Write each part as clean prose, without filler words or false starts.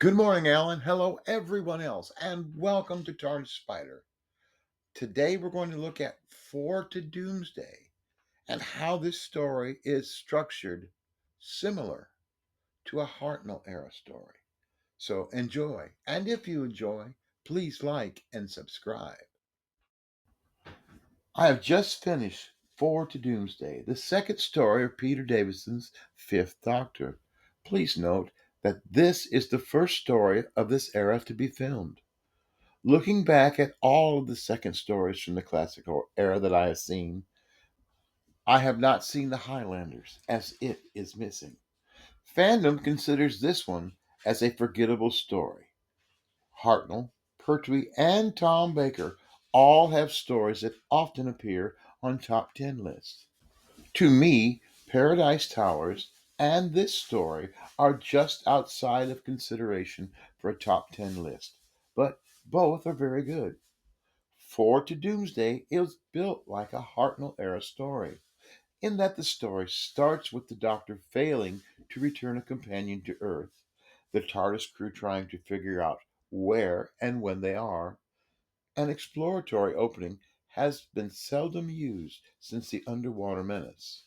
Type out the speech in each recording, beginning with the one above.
Good morning, Alan. Hello, everyone else, and welcome to TARDIS Spider. Today, we're going to look at Four to Doomsday and how this story is structured similar to a Hartnell era story. So enjoy, and if you enjoy, please like and subscribe. I have just finished Four to Doomsday, the second story of Peter Davison's Fifth Doctor. Please note that this is the first story of this era to be filmed. Looking back at all of the second stories from the classical era that I have seen, I have not seen the Highlanders, as it is missing. Fandom considers this one as a forgettable story. Hartnell, Pertwee, and Tom Baker all have stories that often appear on top 10 lists. To me, Paradise Towers and this story are just outside of consideration for a top 10 list, but both are very good. Four to Doomsday is built like a Hartnell era story, in that the story starts with the Doctor failing to return a companion to Earth, the TARDIS crew trying to figure out where and when they are. An exploratory opening has been seldom used since the Underwater Menace.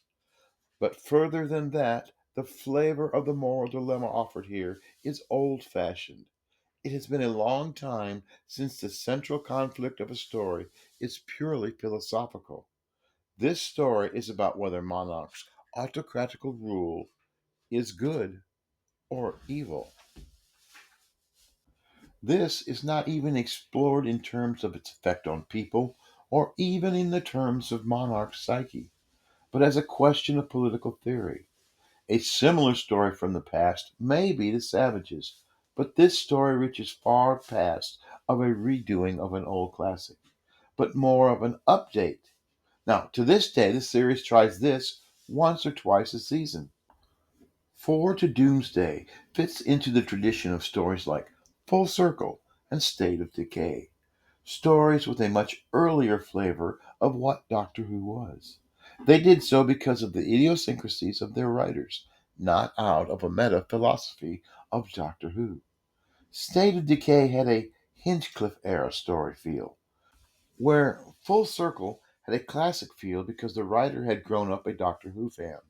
But further than that, the flavor of the moral dilemma offered here is old fashioned. It has been a long time since the central conflict of a story is purely philosophical. This story is about whether monarchs' autocratical rule is good or evil. This is not even explored in terms of its effect on people or even in the terms of monarch psyche, but as a question of political theory. A similar story from the past may be The Savages, but this story reaches far past of a redoing of an old classic, but more of an update. Now, to this day, the series tries this once or twice a season. Four to Doomsday fits into the tradition of stories like Full Circle and State of Decay, stories with a much earlier flavor of what Doctor Who was. They did so because of the idiosyncrasies of their writers, not out of a meta philosophy of Doctor Who. State of Decay had a Hinchcliffe era story feel, where Full Circle had a classic feel because the writer had grown up a Doctor Who fan.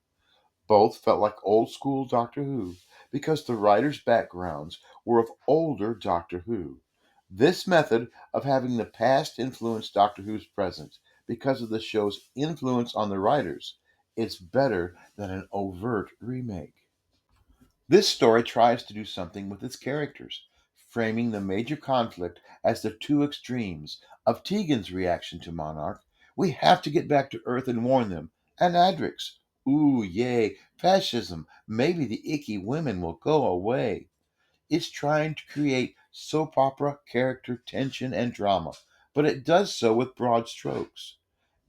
Both felt like old school Doctor Who because the writers' backgrounds were of older Doctor Who. This method of having the past influence Doctor Who's present because of the show's influence on the writers is better than an overt remake. This story tries to do something with its characters, framing the major conflict as the two extremes of Tegan's reaction to Monarch. We have to get back to Earth and warn them, and Adric's. Ooh, yay, fascism. Maybe the icky women will go away. It's trying to create soap opera character tension and drama, but it does so with broad strokes.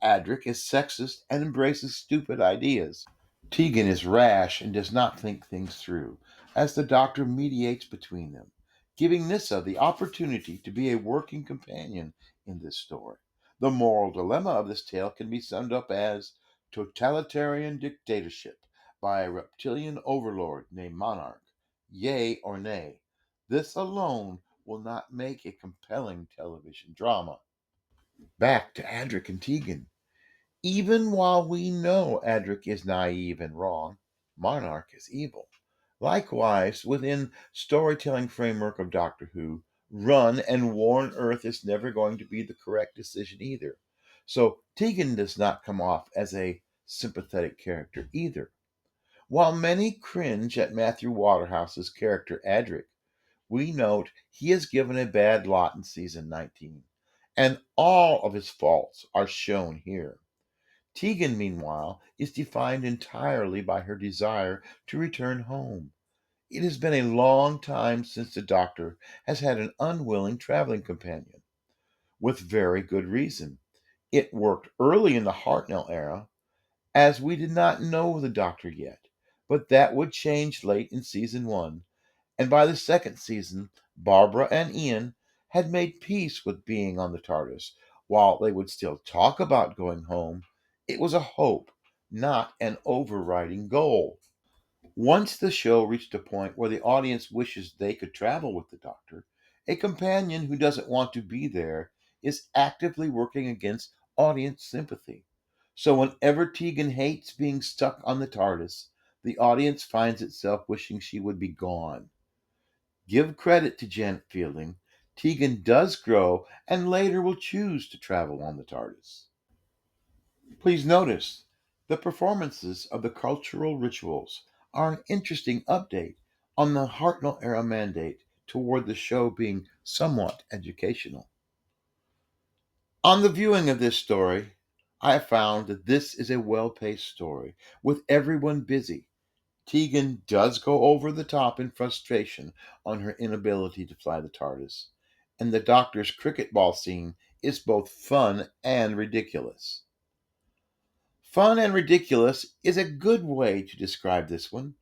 Adric is sexist and embraces stupid ideas. Tegan is rash and does not think things through, as the Doctor mediates between them, giving Nissa the opportunity to be a working companion in this story. The moral dilemma of this tale can be summed up as totalitarian dictatorship by a reptilian overlord named Monarch. Yay or nay? This alone will not make a compelling television drama. Back to Adric and Tegan. Even while we know Adric is naive and wrong, Monarch is evil. Likewise, within storytelling framework of Doctor Who, run and warn Earth is never going to be the correct decision either. So Tegan does not come off as a sympathetic character either. While many cringe at Matthew Waterhouse's character Adric, we note he is given a bad lot in season 19, and all of his faults are shown here. Tegan, meanwhile, is defined entirely by her desire to return home. It has been a long time since the Doctor has had an unwilling traveling companion, with very good reason. It worked early in the Hartnell era, as we did not know the Doctor yet, but that would change late in season one, and by the second season, Barbara and Ian had made peace with being on the TARDIS. While they would still talk about going home, it was a hope, not an overriding goal. Once the show reached a point where the audience wishes they could travel with the Doctor, a companion who doesn't want to be there is actively working against audience sympathy. So whenever Tegan hates being stuck on the TARDIS, the audience finds itself wishing she would be gone. Give credit to Janet Fielding. Tegan does grow and later will choose to travel on the TARDIS. Please notice the performances of the cultural rituals are an interesting update on the Hartnell era mandate toward the show being somewhat educational. On the viewing of this story, I have found that this is a well paced story with everyone busy. Tegan does go over the top in frustration on her inability to fly the TARDIS, and the Doctor's cricket ball scene is both fun and ridiculous. Fun and ridiculous is a good way to describe this one.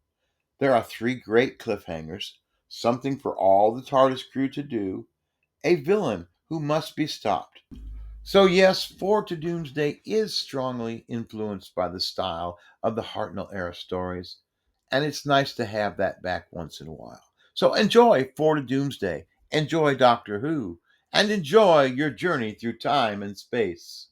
There are three great cliffhangers, something for all the TARDIS crew to do, a villain who must be stopped. So, yes, 4 to Doomsday is strongly influenced by the style of the Hartnell era stories, and it's nice to have that back once in a while. So, enjoy 4 to Doomsday, enjoy Doctor Who, and enjoy your journey through time and space.